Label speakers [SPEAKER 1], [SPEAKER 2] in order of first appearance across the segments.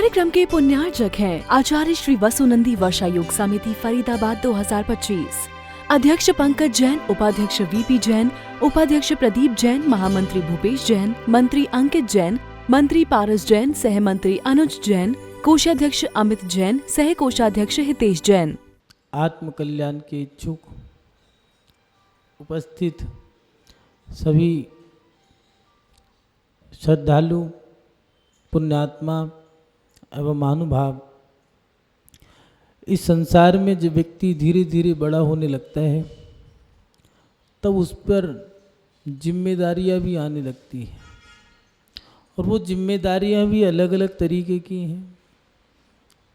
[SPEAKER 1] कार्यक्रम के पुण्यार्चक हैं आचार्य श्री वसुनंदी वर्षा योग समिति फरीदाबाद 2025। अध्यक्ष पंकज जैन, उपाध्यक्ष वीपी जैन, उपाध्यक्ष प्रदीप जैन, महामंत्री भूपेश जैन, मंत्री अंकित जैन, मंत्री पारस जैन, सह मंत्री अनुज जैन, कोषाध्यक्ष अमित जैन, सह कोषाध्यक्ष हितेश जैन।
[SPEAKER 2] आत्म कल्याण के इच्छुक उपस्थित सभी श्रद्धालु, पुण्यात्मा एवं महानुभाव, इस संसार में जब व्यक्ति धीरे धीरे बड़ा होने लगता है तब उस पर जिम्मेदारियां भी आने लगती हैं, और वो जिम्मेदारियां भी अलग अलग तरीके की हैं।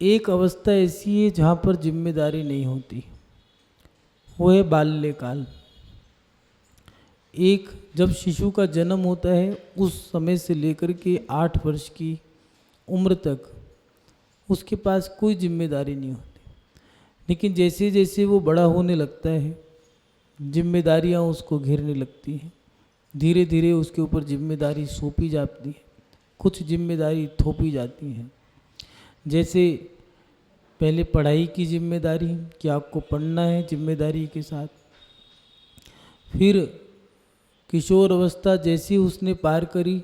[SPEAKER 2] एक अवस्था ऐसी है जहाँ पर जिम्मेदारी नहीं होती, वो है बाल्यकाल। एक जब शिशु का जन्म होता है उस समय से लेकर के 8 वर्ष की उम्र तक उसके पास कोई जिम्मेदारी नहीं होती, लेकिन जैसे जैसे वो बड़ा होने लगता है जिम्मेदारियां उसको घेरने लगती हैं। धीरे धीरे उसके ऊपर जिम्मेदारी सौंपी जाती है, कुछ जिम्मेदारी थोपी जाती हैं। जैसे पहले पढ़ाई की जिम्मेदारी कि आपको पढ़ना है जिम्मेदारी के साथ, फिर किशोर अवस्था जैसी उसने पार करी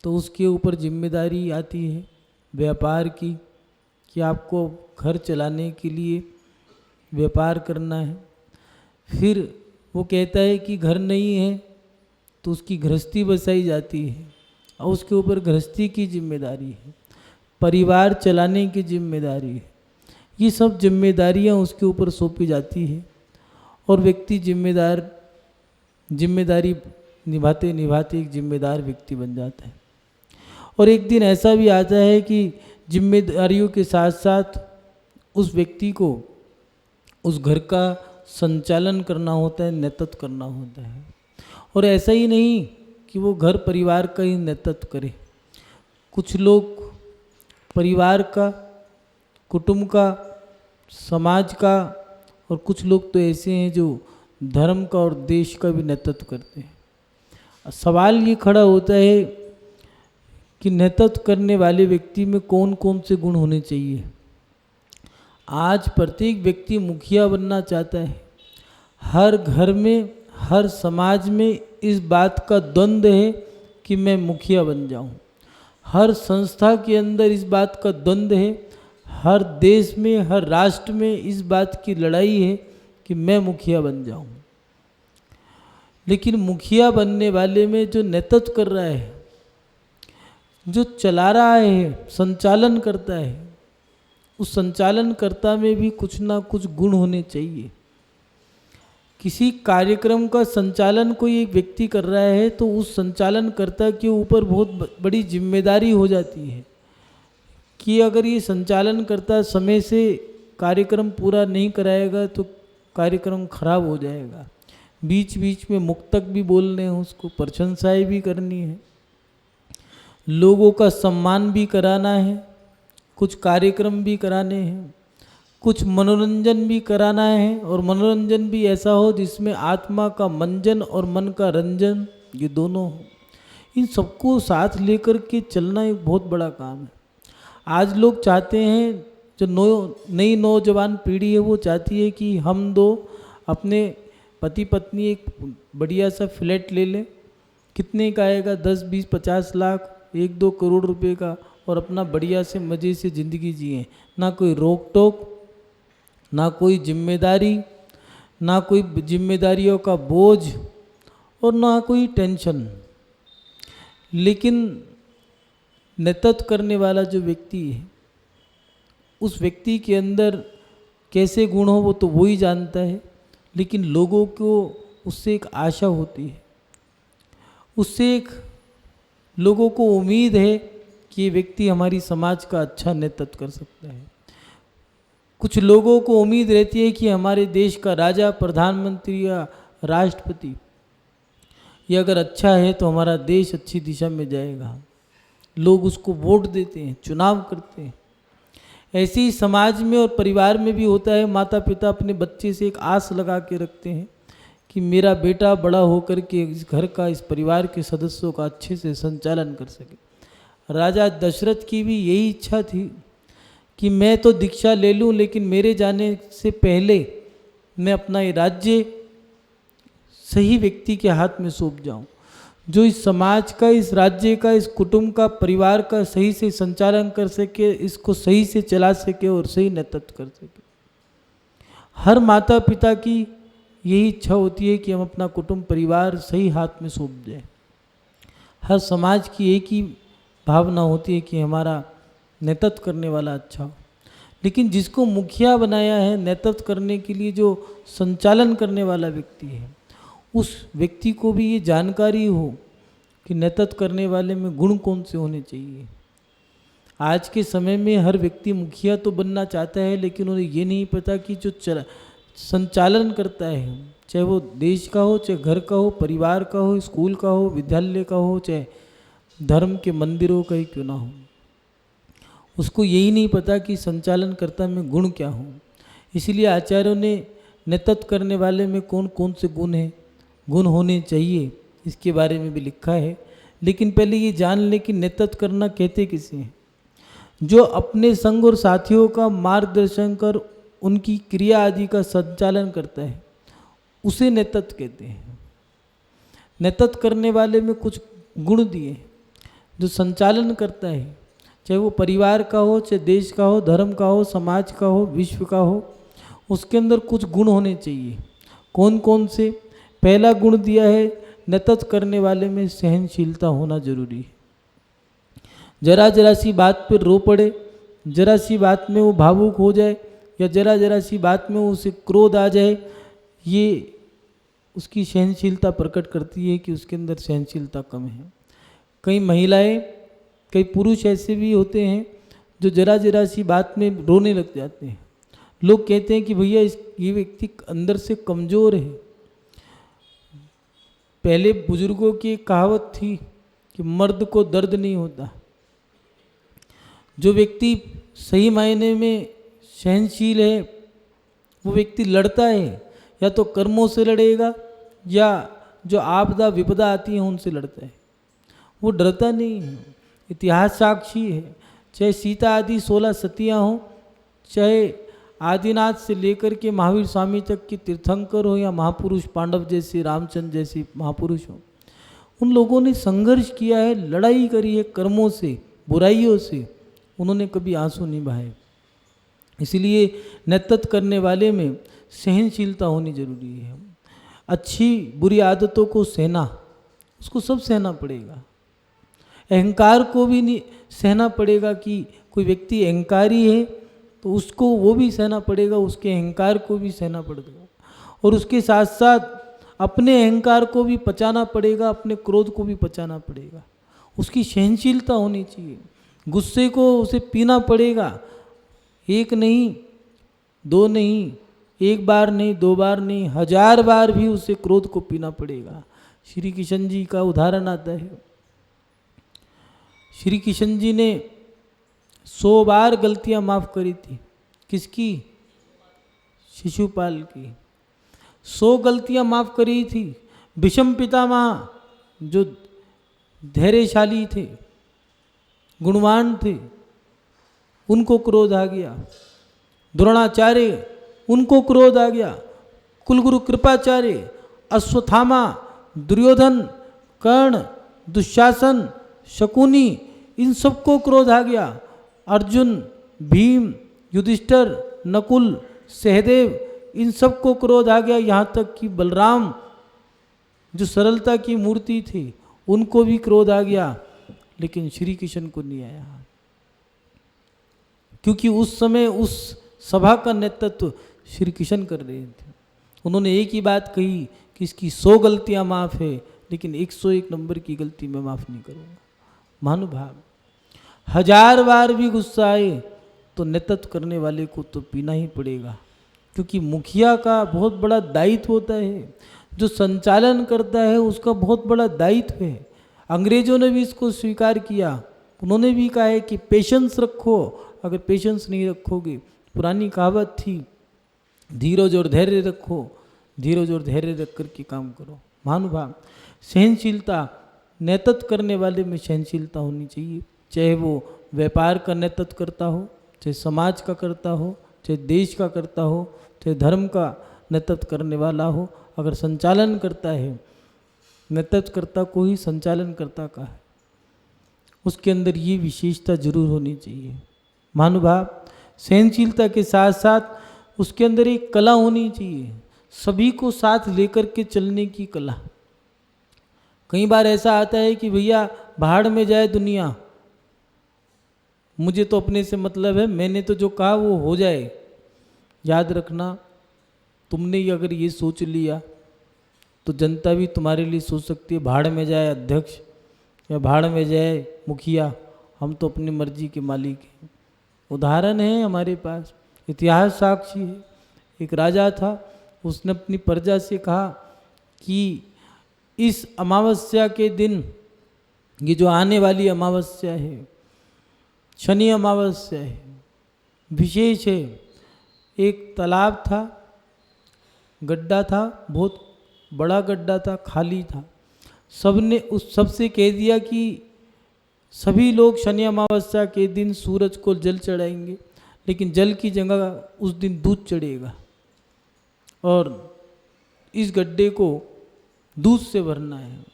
[SPEAKER 2] तो उसके ऊपर जिम्मेदारी आती है व्यापार की कि आपको घर चलाने के लिए व्यापार करना है। फिर वो कहता है कि घर नहीं है तो उसकी गृहस्थी बसाई जाती है और उसके ऊपर गृहस्थी की जिम्मेदारी है, परिवार चलाने की जिम्मेदारी है। ये सब जिम्मेदारियां उसके ऊपर सौंपी जाती है और व्यक्ति जिम्मेदारी निभाते निभाते एक जिम्मेदार व्यक्ति बन जाता है। और एक दिन ऐसा भी आता है कि जिम्मेदारियों के साथ साथ उस व्यक्ति को उस घर का संचालन करना होता है, नेतृत्व करना होता है। और ऐसा ही नहीं कि वो घर परिवार का ही नेतृत्व करे, कुछ लोग परिवार का, कुटुंब का, समाज का, और कुछ लोग तो ऐसे हैं जो धर्म का और देश का भी नेतृत्व करते हैं। सवाल ये खड़ा होता है कि नेतृत्व करने वाले व्यक्ति में कौन कौन से गुण होने चाहिए। आज प्रत्येक व्यक्ति मुखिया बनना चाहता है। हर घर में, हर समाज में इस बात का द्वंद्व है कि मैं मुखिया बन जाऊं। हर संस्था के अंदर इस बात का द्वंद्व है। हर देश में, हर राष्ट्र में इस बात की लड़ाई है कि मैं मुखिया बन जाऊं। लेकिन मुखिया बनने वाले में जो नेतृत्व कर रहा है, जो चला रहा है, संचालन करता है, उस संचालनकर्ता में भी कुछ ना कुछ गुण होने चाहिए। किसी कार्यक्रम का संचालन कोई एक व्यक्ति कर रहा है तो उस संचालनकर्ता के ऊपर बहुत बड़ी जिम्मेदारी हो जाती है कि अगर ये संचालनकर्ता समय से कार्यक्रम पूरा नहीं कराएगा तो कार्यक्रम खराब हो जाएगा। बीच बीच में मुक्तक भी बोलने हैं, उसको प्रशंसाएं भी करनी है, लोगों का सम्मान भी कराना है, कुछ कार्यक्रम भी कराने हैं, कुछ मनोरंजन भी कराना है, और मनोरंजन भी ऐसा हो जिसमें आत्मा का मंजन और मन का रंजन ये दोनों हो। इन सबको साथ लेकर के चलना एक बहुत बड़ा काम है। आज लोग चाहते हैं, जो नई नौजवान पीढ़ी है वो चाहती है कि हम दो अपने पति पत्नी एक बढ़िया सा फ्लैट ले लें। कितने का आएगा? 10, 20, 50 लाख, 1-2 करोड़ रुपए का, और अपना बढ़िया से मज़े से ज़िंदगी जिए। ना कोई रोक टोक, ना कोई जिम्मेदारी, ना कोई जिम्मेदारियों का बोझ, और ना कोई टेंशन। लेकिन नेतृत्व करने वाला जो व्यक्ति है, उस व्यक्ति के अंदर कैसे गुण हो वो तो वो ही जानता है, लेकिन लोगों को उससे एक आशा होती है, उससे एक लोगों को उम्मीद है कि ये व्यक्ति हमारी समाज का अच्छा नेतृत्व कर सकता है। कुछ लोगों को उम्मीद रहती है कि हमारे देश का राजा, प्रधानमंत्री या राष्ट्रपति ये अगर अच्छा है तो हमारा देश अच्छी दिशा में जाएगा। लोग उसको वोट देते हैं, चुनाव करते हैं। ऐसे ही समाज में और परिवार में भी होता है। माता पिता अपने बच्चे से एक आस लगा के रखते हैं कि मेरा बेटा बड़ा होकर के इस घर का, इस परिवार के सदस्यों का अच्छे से संचालन कर सके, राजा दशरथ की भी यही इच्छा थी कि मैं तो दीक्षा ले लूं, लेकिन मेरे जाने से पहले मैं अपना ये राज्य सही व्यक्ति के हाथ में सौंप जाऊं, जो इस समाज का, इस राज्य का, इस कुटुंब का, परिवार का सही से संचालन कर सके, इसको सही से चला सके और सही नेतृत्व कर सके। हर माता पिता की यही इच्छा होती है कि हम अपना कुटुंब परिवार सही हाथ में सौंप दें। हर समाज की एक ही भावना होती है कि हमारा नेतृत्व करने वाला अच्छा हो। लेकिन जिसको मुखिया बनाया है, नेतृत्व करने के लिए जो संचालन करने वाला व्यक्ति है, उस व्यक्ति को भी ये जानकारी हो कि नेतृत्व करने वाले में गुण कौन से होने चाहिए। आज के समय में हर व्यक्ति मुखिया तो बनना चाहता है, लेकिन उन्हें ये नहीं पता कि जो संचालन करता है, चाहे वो देश का हो, चाहे घर का हो, परिवार का हो, स्कूल का हो, विद्यालय का हो, चाहे धर्म के मंदिरों का ही क्यों ना हो, उसको यही नहीं पता कि संचालनकर्ता में गुण क्या हो। इसीलिए आचार्यों ने नेतृत्व करने वाले में कौन कौन से गुण होने चाहिए, इसके बारे में भी लिखा है। लेकिन पहले ये जान लें कि नेतृत्व करना कहते किसे हैं। जो अपने संग और साथियों का मार्गदर्शन कर उनकी क्रिया आदि का संचालन करता है, उसे नेतृत्व कहते हैं। नेतृत्व करने वाले में कुछ गुण दिए। जो संचालन करता है, चाहे वो परिवार का हो, चाहे देश का हो, धर्म का हो, समाज का हो, विश्व का हो, उसके अंदर कुछ गुण होने चाहिए। कौन कौन से? पहला गुण दिया है, नेतृत्व करने वाले में सहनशीलता होना जरूरी है। जरा जरा सी बात पर रो पड़े, जरा सी बात में वो भावुक हो जाए, या जरा जरा सी बात में उसे क्रोध आ जाए, ये उसकी सहनशीलता प्रकट करती है कि उसके अंदर सहनशीलता कम है। कई महिलाएं, कई पुरुष ऐसे भी होते हैं जो जरा जरा सी बात में रोने लग जाते हैं। लोग कहते हैं कि भैया ये व्यक्ति अंदर से कमज़ोर है। पहले बुजुर्गों की एक कहावत थी कि मर्द को दर्द नहीं होता। जो व्यक्ति सही मायने में सहनशील है, वो व्यक्ति लड़ता है, या तो कर्मों से लड़ेगा या जो आपदा विपदा आती है उनसे लड़ता है। वो डरता नहीं है। इतिहास साक्षी है, चाहे सीता आदि 16 सतियाँ हों, चाहे आदिनाथ से लेकर के महावीर स्वामी तक की तीर्थंकर हो, या महापुरुष पांडव जैसे, रामचंद्र जैसे महापुरुष हो, उन लोगों ने संघर्ष किया है, लड़ाई करी है कर्मों से, बुराइयों से। उन्होंने कभी आंसू नहीं बहाए। इसलिए नेतृत्व करने वाले में सहनशीलता होनी जरूरी है। अच्छी बुरी आदतों को सहना, उसको सब सहना पड़ेगा। अहंकार को भी नहीं सहना पड़ेगा कि कोई व्यक्ति अहंकारी है तो उसको वो भी सहना पड़ेगा, उसके अहंकार को भी सहना पड़ेगा। और उसके साथ साथ अपने अहंकार को भी पचाना पड़ेगा, अपने क्रोध को भी पचाना पड़ेगा। उसकी सहनशीलता होनी चाहिए। गुस्से को उसे पीना पड़ेगा, एक नहीं, दो नहीं, एक बार नहीं, दो बार नहीं, 1000 बार भी उसे क्रोध को पीना पड़ेगा। श्री किशन जी का उदाहरण आता है। श्री किशन जी ने 100 बार गलतियां माफ करी थी। किसकी? शिशुपाल की। 100 गलतियां माफ करी थी। भीष्म पितामह जो धैर्यशाली थे, गुणवान थे, उनको क्रोध आ गया। द्रोणाचार्य, उनको क्रोध आ गया। कुलगुरु कृपाचार्य, अश्वत्थामा, दुर्योधन, कर्ण, दुशासन, शकुनी, इन सबको क्रोध आ गया। अर्जुन, भीम, युधिष्ठिर, नकुल, सहदेव, इन सबको क्रोध आ गया। यहाँ तक कि बलराम जो सरलता की मूर्ति थी, उनको भी क्रोध आ गया, लेकिन श्री कृष्ण को नहीं आया। क्योंकि उस समय उस सभा का नेतृत्व श्री कृष्ण कर रहे थे। उन्होंने एक ही बात कही कि इसकी 100 गलतियां माफ़ है, लेकिन 101 नंबर की गलती मैं माफ़ नहीं करूँगा। महानुभाव, 1000 बार भी गुस्सा आए तो नेतृत्व करने वाले को तो पीना ही पड़ेगा। क्योंकि मुखिया का बहुत बड़ा दायित्व होता है, जो संचालन करता है उसका बहुत बड़ा दायित्व है। अंग्रेजों ने भी इसको स्वीकार किया। उन्होंने भी कहा है कि पेशेंस रखो। अगर पेशेंस नहीं रखोगे, पुरानी कहावत थी, धीरज और धैर्य रखो, धीरज और धैर्य रख कर के काम करो। महानुभाव, सहनशीलता, नेतृत्व करने वाले में सहनशीलता होनी चाहिए। चाहे वो व्यापार का नेतृत्व करता हो, चाहे समाज का करता हो, चाहे देश का करता हो, चाहे धर्म का नेतृत्व करने वाला हो, अगर संचालन करता है, नेतृत्वकर्ता को ही संचालनकर्ता का है, उसके अंदर ये विशेषता जरूर होनी चाहिए। महानुभाव, सहनशीलता के साथ साथ उसके अंदर एक कला होनी चाहिए, सभी को साथ लेकर के चलने की कला। कई बार ऐसा आता है कि भैया भाड़ में जाए दुनिया, मुझे तो अपने से मतलब है, मैंने तो जो कहा वो हो जाए। याद रखना, तुमने अगर ये सोच लिया तो जनता भी तुम्हारे लिए सोच सकती है, भाड़ में जाए अध्यक्ष या भाड़ में जाए मुखिया, हम तो अपनी मर्जी के मालिक हैं। उदाहरण है हमारे पास, इतिहास साक्षी है। एक राजा था, उसने अपनी प्रजा से कहा कि इस अमावस्या के दिन, ये जो आने वाली अमावस्या है, शनि अमावस्या है, विशेष है। एक तालाब था, गड्ढा था, बहुत बड़ा गड्ढा था, खाली था। सबने उस सबसे कह दिया कि सभी लोग शनि अमावस्या के दिन सूरज को जल चढ़ाएंगे, लेकिन जल की जगह उस दिन दूध चढ़ेगा और इस गड्ढे को दूध से भरना है।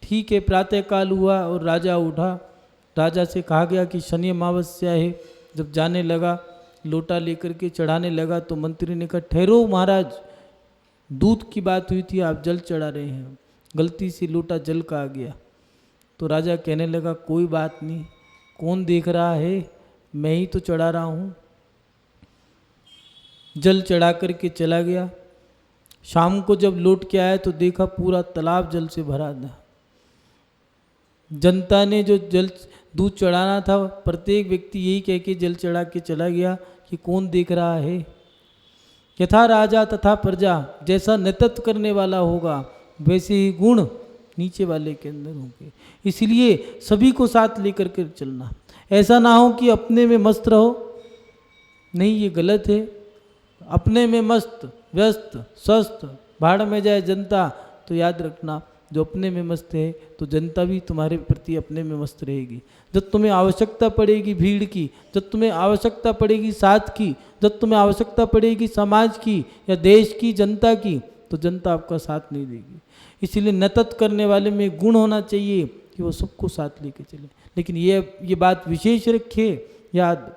[SPEAKER 2] ठीक है, प्रातःकाल हुआ और राजा उठा। राजा से कहा गया कि शनि अमावस्या है। जब जाने लगा, लोटा लेकर के चढ़ाने लगा, तो मंत्री ने कहा, ठहरो महाराज, दूध की बात हुई थी, आप जल चढ़ा रहे हैं, गलती से लोटा जल का आ गया। तो राजा कहने लगा, कोई बात नहीं, कौन देख रहा है, मैं ही तो चढ़ा रहा हूँ। जल चढ़ा करके चला गया। शाम को जब लौट के आया तो देखा पूरा तालाब जल से भरा था। जनता ने जो जल दूध चढ़ाना था, प्रत्येक व्यक्ति यही कह के जल चढ़ा के चला गया कि कौन देख रहा है। यथा राजा तथा प्रजा, जैसा नेतृत्व करने वाला होगा वैसे ही गुण नीचे वाले के अंदर होंगे। इसलिए सभी को साथ लेकर के चलना। ऐसा ना हो कि अपने में मस्त रहो, नहीं, ये गलत है। अपने में मस्त, व्यस्त, स्वस्थ, भाड़ में जाए जनता, तो याद रखना, जो अपने में मस्त है तो जनता भी तुम्हारे प्रति अपने में मस्त रहेगी। जब तुम्हें आवश्यकता पड़ेगी भीड़ की, जब तुम्हें आवश्यकता पड़ेगी साथ की, जब तुम्हें आवश्यकता पड़ेगी समाज की या देश की, जनता की, तो जनता आपका साथ नहीं देगी। इसीलिए नेतृत्व करने वाले में गुण होना चाहिए कि वो सबको साथ लेके चले। लेकिन ये बात विशेष रखे याद,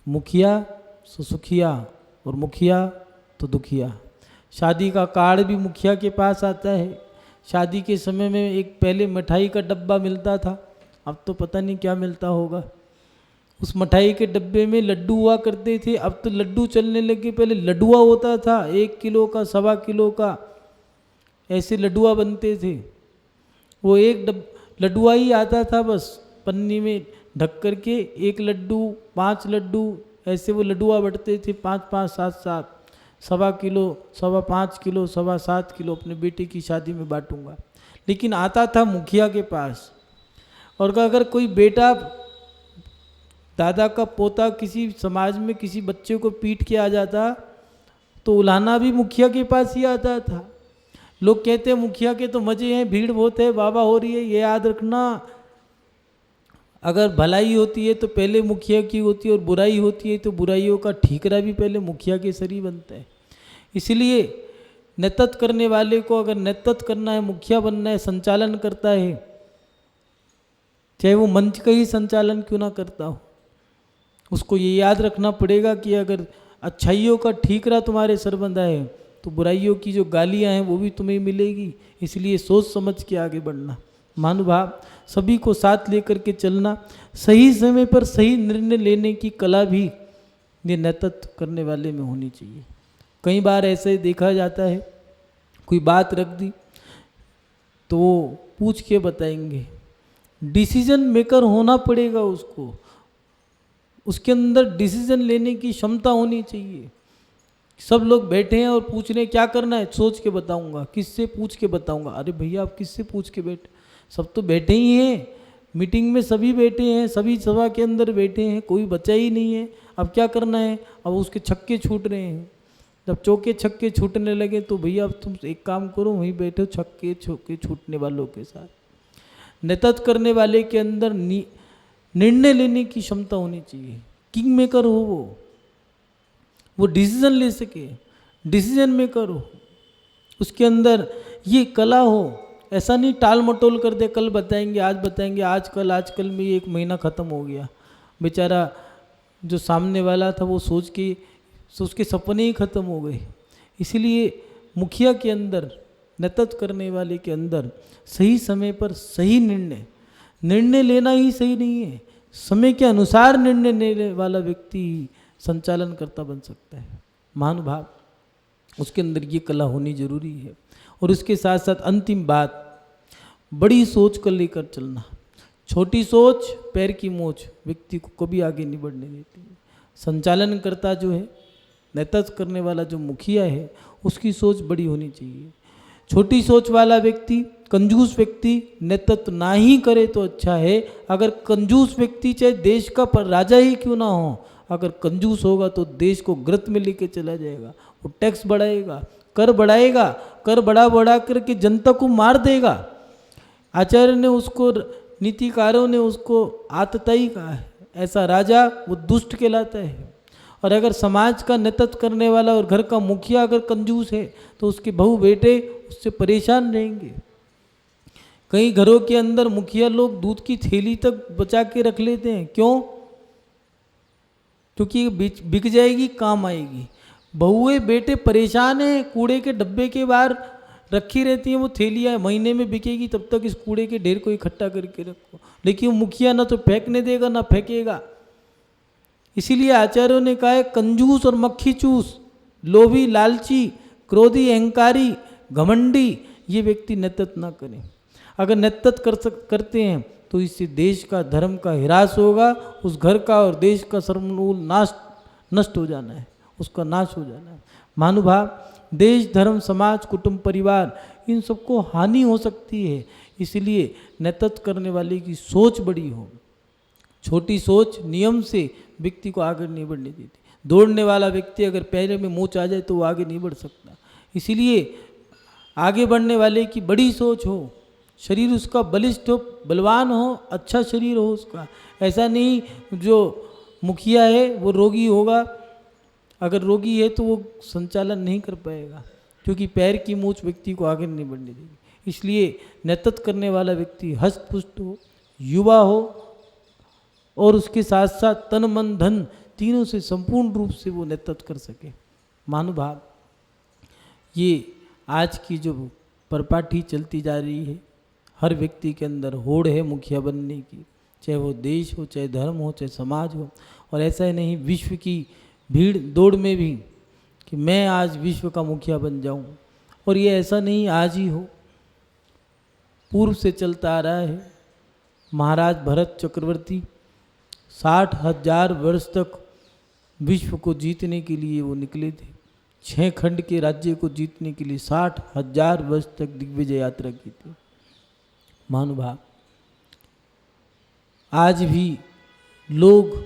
[SPEAKER 2] मुखिया सो सुखिया और मुखिया तो दुखिया। शादी का कार्ड भी मुखिया के पास आता है। शादी के समय में एक पहले मिठाई का डब्बा मिलता था, अब तो पता नहीं क्या मिलता होगा। उस मिठाई के डब्बे में लड्डू हुआ करते थे, अब तो लड्डू चलने लगे। पहले लड्डुआ होता था, 1 किलो का, 1.25 किलो का, ऐसे लड्डुआ बनते थे। वो एक लड्डुआ ही आता था, बस पन्नी में ढक करके 1 लड्डू, 5 लड्डू, ऐसे वो लड्डुआ बढ़ते थे, 5-5, 7-7, 1.25 किलो, 5.25 किलो, 7.25 किलो अपने बेटे की शादी में बांटूंगा। लेकिन आता था मुखिया के पास, और अगर कोई बेटा, दादा का पोता किसी समाज में किसी बच्चे को पीट के आ जाता तो उलाहना भी मुखिया के पास ही आता था। लोग कहते हैं मुखिया के तो मजे हैं, भीड़ बहुत है, वाह वाह हो रही है। ये याद रखना, अगर भलाई होती है तो पहले मुखिया की होती है, और बुराई होती है तो बुराइयों का ठीकरा भी पहले मुखिया के सर ही बनता है। इसलिए नेतृत्व करने वाले को अगर नेतृत्व करना है, मुखिया बनना है, संचालन करता है, चाहे वो मंच का ही संचालन क्यों ना करता हो, उसको ये याद रखना पड़ेगा कि अगर अच्छाइयों का ठीकरा तुम्हारे सर बंधा है तो बुराइयों की जो गालियां हैं वो भी तुम्हें मिलेगी। इसलिए सोच समझ के आगे बढ़ना। महानुभाव, सभी को साथ लेकर के चलना, सही समय पर सही निर्णय लेने की कला भी ये नेतृत्व करने वाले में होनी चाहिए। कई बार ऐसे देखा जाता है, कोई बात रख दी तो वो पूछ के बताएंगे। डिसीजन मेकर होना पड़ेगा उसको, उसके अंदर डिसीजन लेने की क्षमता होनी चाहिए। सब लोग बैठे हैं और पूछ रहे हैं क्या करना है, सोच के बताऊंगा, किससे पूछ के बताऊंगा। अरे भैया आप किससे पूछ के बैठे, सब तो बैठे ही हैं, मीटिंग में सभी बैठे हैं, सभी सभा के अंदर बैठे हैं, कोई बचा ही नहीं है। अब क्या करना है, अब उसके छक्के छूट रहे हैं। जब चौके छक्के छूटने लगे तो भैया अब तुम एक काम करो, वहीं बैठो छक्के चौके छूटने वालों के साथ। नेतृत्व करने वाले के अंदर निर्णय लेने की क्षमता होनी चाहिए। किंग मेकर हो वो डिसीजन ले सके, डिसीजन मेकर हो, उसके अंदर ये कला हो। ऐसा नहीं टाल मटोल कर दे, कल बताएंगे, आज बताएंगे, आजकल में 1 महीना ख़त्म हो गया। बेचारा जो सामने वाला था वो सोच के सपने ही ख़त्म हो गए। इसलिए मुखिया के अंदर, नेतृत्व करने वाले के अंदर सही समय पर सही निर्णय लेना ही सही नहीं है। समय के अनुसार निर्णय लेने वाला व्यक्ति ही संचालनकर्ता बन सकता है। महानुभाव, उसके अंदर ये कला होनी जरूरी है। और उसके साथ साथ अंतिम बात, बड़ी सोच को लेकर चलना। छोटी सोच पैर की मोच व्यक्ति को कभी आगे नहीं बढ़ने देती। संचालनकर्ता जो है, नेतृत्व करने वाला जो मुखिया है, उसकी सोच बड़ी होनी चाहिए। छोटी सोच वाला व्यक्ति, कंजूस व्यक्ति नेतृत्व ना ही करे तो अच्छा है। अगर कंजूस व्यक्ति चाहे देश का राजा ही क्यों ना हो, अगर कंजूस होगा तो देश को ग्रत में लेके चला जाएगा। वो टैक्स बढ़ाएगा, कर बढ़ाएगा, कर बढ़ा करके जनता को मार देगा। आचार्य ने उसको, नीतिकारों ने उसको आतताई कहा है। ऐसा राजा वो दुष्ट कहलाता है। और अगर समाज का नेतृत्व करने वाला और घर का मुखिया अगर कंजूस है तो उसके बहू बेटे उससे परेशान रहेंगे। कई घरों के अंदर मुखिया लोग दूध की थैली तक बचा के रख लेते हैं। क्यों? क्योंकि बिक जाएगी, काम आएगी। बहुए बेटे परेशान हैं, कूड़े के डब्बे के बाहर रखी रहती हैं वो थैलियाँ, महीने में बिकेगी, तब तक इस कूड़े के ढेर को इकट्ठा करके रखो। लेकिन वो मुखिया ना तो फेंकने देगा ना फेंकेगा। इसीलिए आचार्यों ने कहा है, कंजूस और मक्खी चूस, लोभी, लालची, क्रोधी, अहंकारी, घमंडी, ये व्यक्ति नेतृत्व ना करें। अगर नेतृत्व करते हैं तो इससे देश का, धर्म का ह्रास होगा। उस घर का और देश का सर्वमूल नष्ट हो जाना है, उसका नाश हो जाना है। महानुभाव, देश, धर्म, समाज, कुटुंब, परिवार, इन सबको हानि हो सकती है। इसलिए नेतृत्व करने वाले की सोच बड़ी हो। छोटी सोच नियम से व्यक्ति को आगे नहीं बढ़ने देती। दौड़ने वाला व्यक्ति अगर पैर में मोच आ जाए तो वो आगे नहीं बढ़ सकता। इसीलिए आगे बढ़ने वाले की बड़ी सोच हो, शरीर उसका बलिष्ठ हो, बलवान हो, अच्छा शरीर हो उसका। ऐसा नहीं जो मुखिया है वो रोगी होगा। अगर रोगी है तो वो संचालन नहीं कर पाएगा, क्योंकि पैर की मूंछ व्यक्ति को आगे नहीं बढ़ने देगी। इसलिए नेतृत्व करने वाला व्यक्ति हष्ट-पुष्ट हो, युवा हो और उसके साथ साथ तन मन धन तीनों से संपूर्ण रूप से वो नेतृत्व कर सके। महानुभाव, ये आज की जो परपाठी चलती जा रही है, हर व्यक्ति के अंदर होड़ है मुखिया बनने की, चाहे वो देश हो, चाहे धर्म हो, चाहे समाज हो। और ऐसा ही नहीं, विश्व की भीड़ दौड़ में भी कि मैं आज विश्व का मुखिया बन जाऊं। और ये ऐसा नहीं आज ही हो, पूर्व से चलता आ रहा है। महाराज भरत चक्रवर्ती 60,000 वर्ष तक विश्व को जीतने के लिए वो निकले थे। 6 खंड के राज्य को जीतने के लिए 60,000 वर्ष तक दिग्विजय यात्रा की थी। महानुभाव, आज भी लोग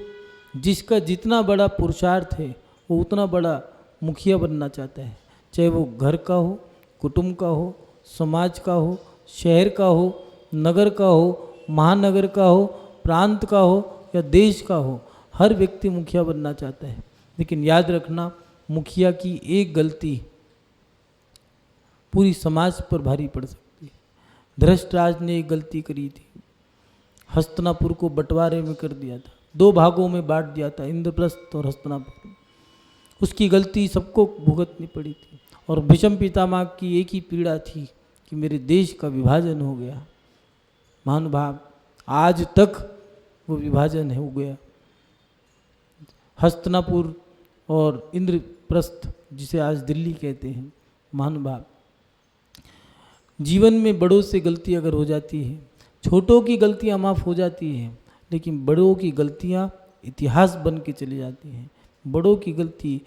[SPEAKER 2] जिसका जितना बड़ा पुरुषार्थ है वो उतना बड़ा मुखिया बनना चाहता है। चाहे वो घर का हो, कुटुंब का हो, समाज का हो, शहर का हो, नगर का हो, महानगर का हो, प्रांत का हो या देश का हो, हर व्यक्ति मुखिया बनना चाहता है। लेकिन याद रखना, मुखिया की एक गलती पूरी समाज पर भारी पड़ सकती है। धृतराज ने एक गलती करी थी, हस्तिनापुर को बंटवारे में कर दिया था, 2 भागों में बांट दिया था, इंद्रप्रस्थ और हस्तिनापुर। उसकी गलती सबको भुगतनी पड़ी थी। और भीष्म पितामह की एक ही पीड़ा थी कि मेरे देश का विभाजन हो गया। महानुभाव, आज तक वो विभाजन हो गया। हस्तिनापुर और इंद्रप्रस्थ, जिसे आज दिल्ली कहते हैं। महानुभाव, जीवन में बड़ों से गलती अगर हो जाती है, छोटों की गलतियां माफ़ हो जाती हैं, लेकिन बड़ों की गलतियां इतिहास बन के चली जाती हैं। बड़ों की गलती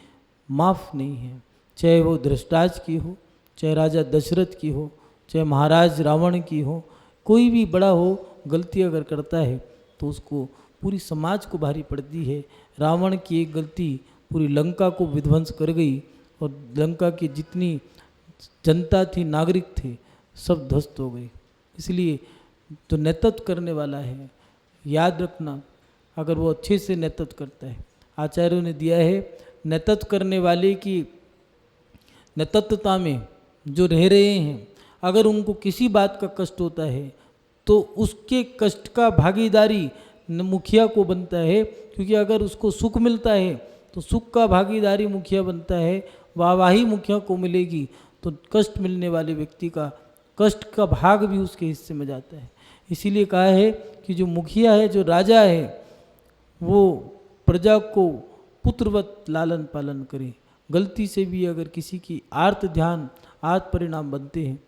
[SPEAKER 2] माफ़ नहीं है, चाहे वो धृतराज की हो, चाहे राजा दशरथ की हो, चाहे महाराज रावण की हो। कोई भी बड़ा हो, गलती अगर करता है तो उसको पूरी समाज को भारी पड़ती है। रावण की एक गलती पूरी लंका को विध्वंस कर गई और लंका की जितनी जनता थी, नागरिक थे, सब ध्वस्त हो गए। इसलिए जो नेतृत्व करने वाला है, याद रखना, अगर वो अच्छे से नेतृत्व करता है, आचार्यों ने दिया है नेतृत्व करने वाले की नेतृत्वता में जो रह रहे हैं, अगर उनको किसी बात का कष्ट होता है तो उसके कष्ट का भागीदारी मुखिया को बनता है, क्योंकि अगर उसको सुख मिलता है तो सुख का भागीदारी मुखिया बनता है, वाहवाही मुखिया को मिलेगी तो कष्ट मिलने वाले व्यक्ति का कष्ट का भाग भी उसके हिस्से में जाता है। इसीलिए कहा है कि जो मुखिया है, जो राजा है, वो प्रजा को पुत्रवत लालन पालन करे। गलती से भी अगर किसी की आर्त ध्यान आर्त परिणाम बनते हैं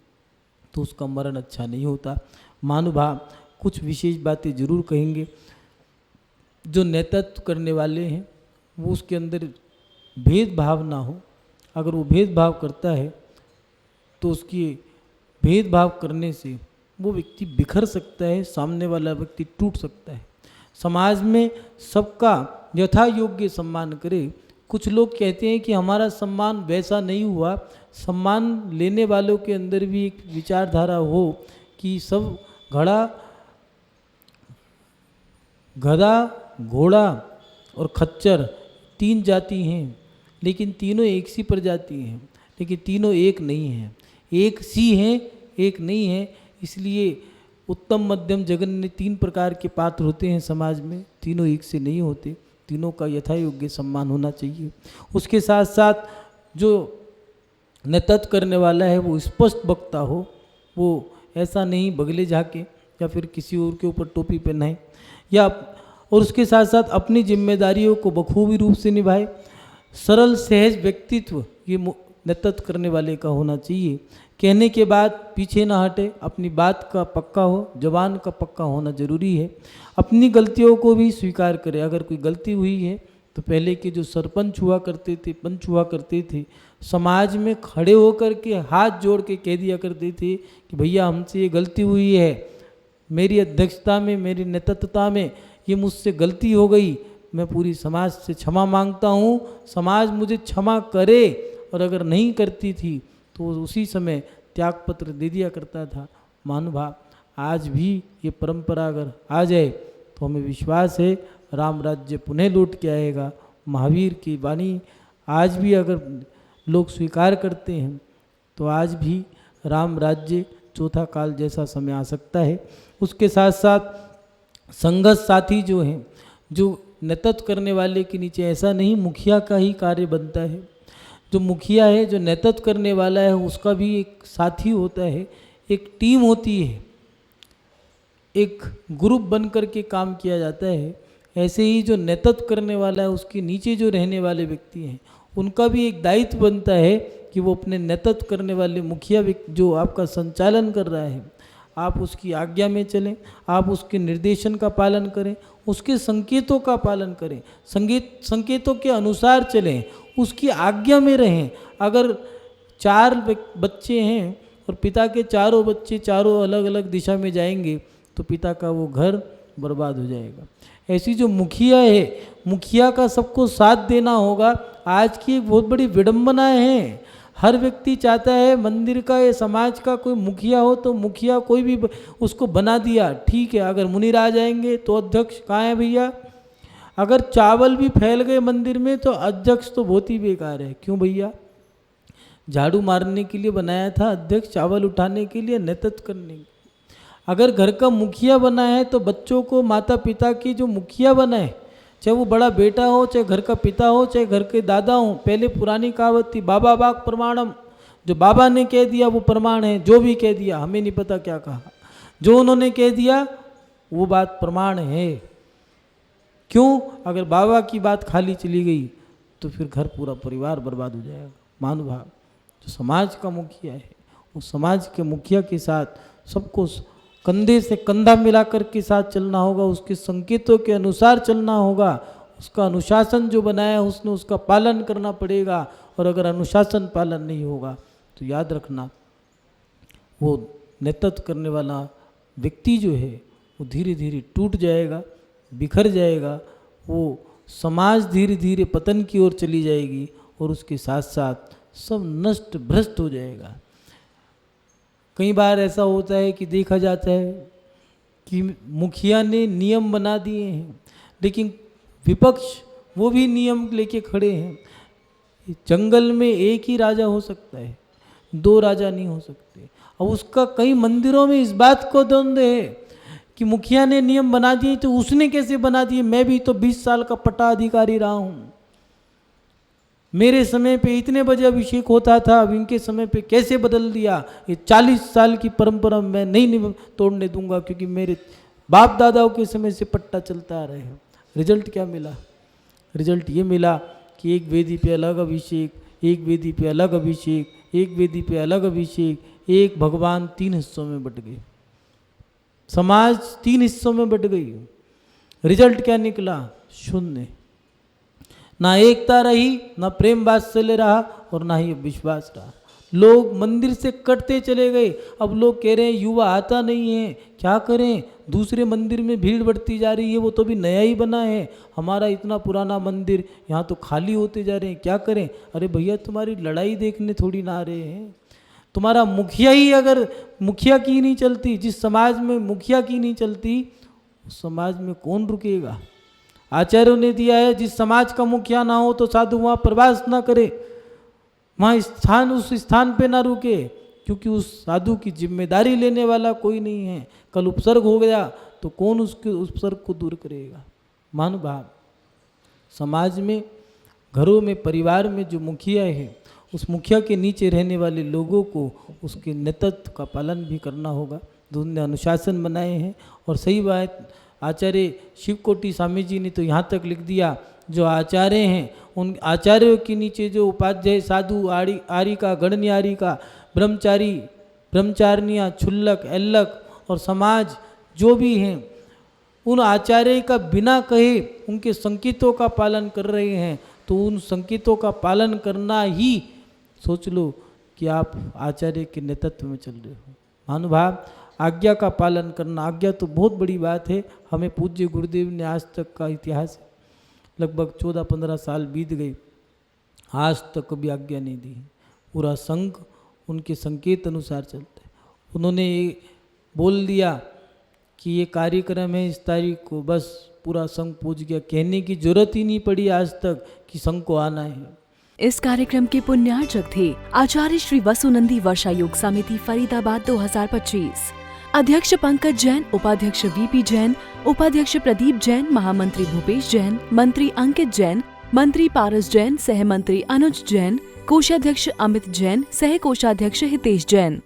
[SPEAKER 2] तो उसका मरण अच्छा नहीं होता। महानुभाव कुछ विशेष बातें जरूर कहेंगे। जो नेतृत्व करने वाले हैं वो उसके अंदर भेदभाव ना हो, अगर वो भेदभाव करता है तो उसकी भेदभाव करने से वो व्यक्ति बिखर सकता है, सामने वाला व्यक्ति टूट सकता है। समाज में सबका यथा योग्य सम्मान करे। कुछ लोग कहते हैं कि हमारा सम्मान वैसा नहीं हुआ। सम्मान लेने वालों के अंदर भी एक विचारधारा हो कि सब गधा, घोड़ा और खच्चर तीन जाति हैं, लेकिन तीनों एक सी प्रजाति हैं, लेकिन तीनों एक नहीं हैं। एक सी हैं, एक नहीं है। इसलिए उत्तम मध्यम जघन्य तीन प्रकार के पात्र होते हैं समाज में, तीनों एक से नहीं होते। तीनों का यथा योग्य सम्मान होना चाहिए। उसके साथ साथ जो नेतृत्व करने वाला है वो स्पष्ट वक्ता हो, वो ऐसा नहीं बगले जाके या फिर किसी और के ऊपर टोपी पहनाए, या और उसके साथ साथ अपनी जिम्मेदारियों को बखूबी रूप से निभाए। सरल सहज व्यक्तित्व ये नेतृत्व करने वाले का होना चाहिए। कहने के बाद पीछे ना हटे, अपनी बात का पक्का हो, जवान का पक्का होना जरूरी है। अपनी गलतियों को भी स्वीकार करे। अगर कोई गलती हुई है तो पहले के जो सरपंच हुआ करते थे, पंच हुआ करते थे, समाज में खड़े होकर के हाथ जोड़ के कह दिया करते थे कि भैया हमसे ये गलती हुई है, मेरी अध्यक्षता में, मेरी नेतृत्वता में ये मुझसे गलती हो गई, मैं पूरी समाज से क्षमा मांगता हूँ, समाज मुझे क्षमा करे। और अगर नहीं करती थी तो उसी समय त्यागपत्र दे दिया करता था। महानुभाव आज भी ये परंपरा अगर आ जाए तो हमें विश्वास है राम राज्य पुनः लौट के आएगा। महावीर की वाणी आज भी अगर लोग स्वीकार करते हैं तो आज भी राम राज्य चौथा काल जैसा समय आ सकता है। उसके साथ साथ संगत साथी जो हैं, जो नेतृत्व करने वाले के नीचे ऐसा नहीं मुखिया का ही कार्य बनता है। जो मुखिया है, जो नेतृत्व करने वाला है, उसका भी एक साथी होता है, एक टीम होती है, एक ग्रुप बन कर के काम किया जाता है। ऐसे ही जो नेतृत्व करने वाला है उसके नीचे जो रहने वाले व्यक्ति हैं उनका भी एक दायित्व बनता है कि वो अपने नेतृत्व करने वाले मुखिया जो आपका संचालन कर रहा है, आप उसकी आज्ञा में चलें, आप उसके निर्देशन का पालन करें, उसके संकेतों का पालन करें, संकेतों के अनुसार चलें, उसकी आज्ञा में रहें। अगर 4 बच्चे हैं और पिता के चारों बच्चे चारों अलग अलग दिशा में जाएंगे तो पिता का वो घर बर्बाद हो जाएगा। ऐसी जो मुखिया है, मुखिया का सबको साथ देना होगा। आज की एक बहुत बड़ी विडंबना है, हर व्यक्ति चाहता है मंदिर का या समाज का कोई मुखिया हो तो मुखिया कोई भी उसको बना दिया, ठीक है। अगर मुनीर आ जाएंगे तो अध्यक्ष कहाँ है भैया? अगर चावल भी फैल गए मंदिर में तो अध्यक्ष तो बहुत ही बेकार है। क्यों भैया? झाड़ू मारने के लिए बनाया था अध्यक्ष, चावल उठाने के लिए, नेतृत्व करने के लिए। अगर घर का मुखिया बना है तो बच्चों को माता पिता की जो मुखिया बना है, चाहे वो बड़ा बेटा हो, चाहे घर का पिता हो, चाहे घर के दादा हो। पहले पुरानी कहावत थी बाबा बाग प्रमाणम, जो बाबा ने कह दिया वो प्रमाण है। जो भी कह दिया, हमें नहीं पता क्या कहा, जो उन्होंने कह दिया वो बात प्रमाण है। क्यों? अगर बाबा की बात खाली चली गई तो फिर घर पूरा परिवार बर्बाद हो जाएगा। महानुभाव जो समाज का मुखिया है वो समाज के मुखिया के साथ सबको कंधे से कंधा मिलाकर के साथ चलना होगा, उसके संकेतों के अनुसार चलना होगा, उसका अनुशासन जो बनाया उसने उसका पालन करना पड़ेगा। और अगर अनुशासन पालन नहीं होगा तो याद रखना वो नेतृत्व करने वाला व्यक्ति जो है वो धीरे धीरे टूट जाएगा, बिखर जाएगा, वो समाज धीरे धीरे पतन की ओर चली जाएगी और उसके साथ साथ सब नष्ट भ्रष्ट हो जाएगा। कई बार ऐसा होता है कि देखा जाता है कि मुखिया ने नियम बना दिए हैं, लेकिन विपक्ष वो भी नियम लेके खड़े हैं। जंगल में एक ही राजा हो सकता है, 2 राजा नहीं हो सकते। और उसका कई मंदिरों में इस बात को द्वंद्व है कि मुखिया ने नियम बना दिए तो उसने कैसे बना दिए, मैं भी तो 20 साल का पट्टा अधिकारी रहा हूँ, मेरे समय पे इतने बजे अभिषेक होता था, अब इनके समय पे कैसे बदल दिया। ये 40 साल की परंपरा मैं नहीं तोड़ने दूंगा, क्योंकि मेरे बाप दादाओं के समय से पट्टा चलता आ रहे हैं। रिजल्ट क्या मिला? रिजल्ट ये मिला कि एक वेदी पे अलग अभिषेक, एक वेदी पे अलग अभिषेक, एक वेदी पे अलग अभिषेक, एक भगवान 3 हिस्सों में बट गए, समाज 3 हिस्सों में बट गई। रिजल्ट क्या निकला? शून्य। ना एकता रही, ना प्रेम वात्सल्य रहा, और ना ही विश्वास रहा। लोग मंदिर से कटते चले गए। अब लोग कह रहे हैं युवा आता नहीं है, क्या करें, दूसरे मंदिर में भीड़ बढ़ती जा रही है, वो तो भी नया ही बना है, हमारा इतना पुराना मंदिर यहाँ तो खाली होते जा रहे हैं, क्या करें। अरे भैया, तुम्हारी लड़ाई देखने थोड़ी ना आ रहे हैं। तुम्हारा मुखिया ही, अगर मुखिया की नहीं चलती, जिस समाज में मुखिया की नहीं चलती, उस समाज में कौन रुकेगा। आचार्यों ने दिया है, जिस समाज का मुखिया ना हो तो साधु वहाँ प्रवास ना करे, वहाँ स्थान उस स्थान पे ना रुके, क्योंकि उस साधु की जिम्मेदारी लेने वाला कोई नहीं है। कल उपसर्ग हो गया तो कौन उसके उपसर्ग को दूर करेगा। महानुभाव, समाज में, घरों में, परिवार में जो मुखिया है, उस मुखिया के नीचे रहने वाले लोगों को उसके नेतृत्व का पालन भी करना होगा। उन्होंने अनुशासन बनाए हैं। और सही बात, आचार्य शिवकोटि स्वामी जी ने तो यहाँ तक लिख दिया, जो आचार्य हैं उन आचार्यों के नीचे जो उपाध्याय, साधु, आरिका, गणन्यारिका, ब्रह्मचारी, ब्रह्मचारिणियाँ, क्षुल्लक, एल्लक और समाज जो भी हैं, उन आचार्य का बिना कहे उनके संकेतों का पालन कर रहे हैं, तो उन संकेतों का पालन करना ही सोच लो कि आप आचार्य के नेतृत्व में चल रहे हो। महानुभाव, आज्ञा का पालन करना, आज्ञा तो बहुत बड़ी बात है। हमें पूज्य गुरुदेव ने आज तक का इतिहास लगभग 14-15 साल बीत गए, आज तक कभी आज्ञा नहीं दी। पूरा संघ उनके संकेत अनुसार चलता है। उन्होंने ये बोल दिया कि ये कार्यक्रम है इस तारीख को, बस पूरा संघ पहुँच गया, कहने की जरूरत ही नहीं पड़ी आज तक कि संघ को आना है।
[SPEAKER 1] इस कार्यक्रम के पुण्यार्चक थे आचार्य श्री वसुनंदी वर्षा योग समिति फरीदाबाद 2025, अध्यक्ष पंकज जैन, उपाध्यक्ष वीपी जैन, उपाध्यक्ष प्रदीप जैन, महामंत्री भूपेश जैन, मंत्री अंकित जैन, मंत्री पारस जैन, सह मंत्री अनुज जैन, कोषाध्यक्ष अमित जैन, सह कोषाध्यक्ष हितेश जैन।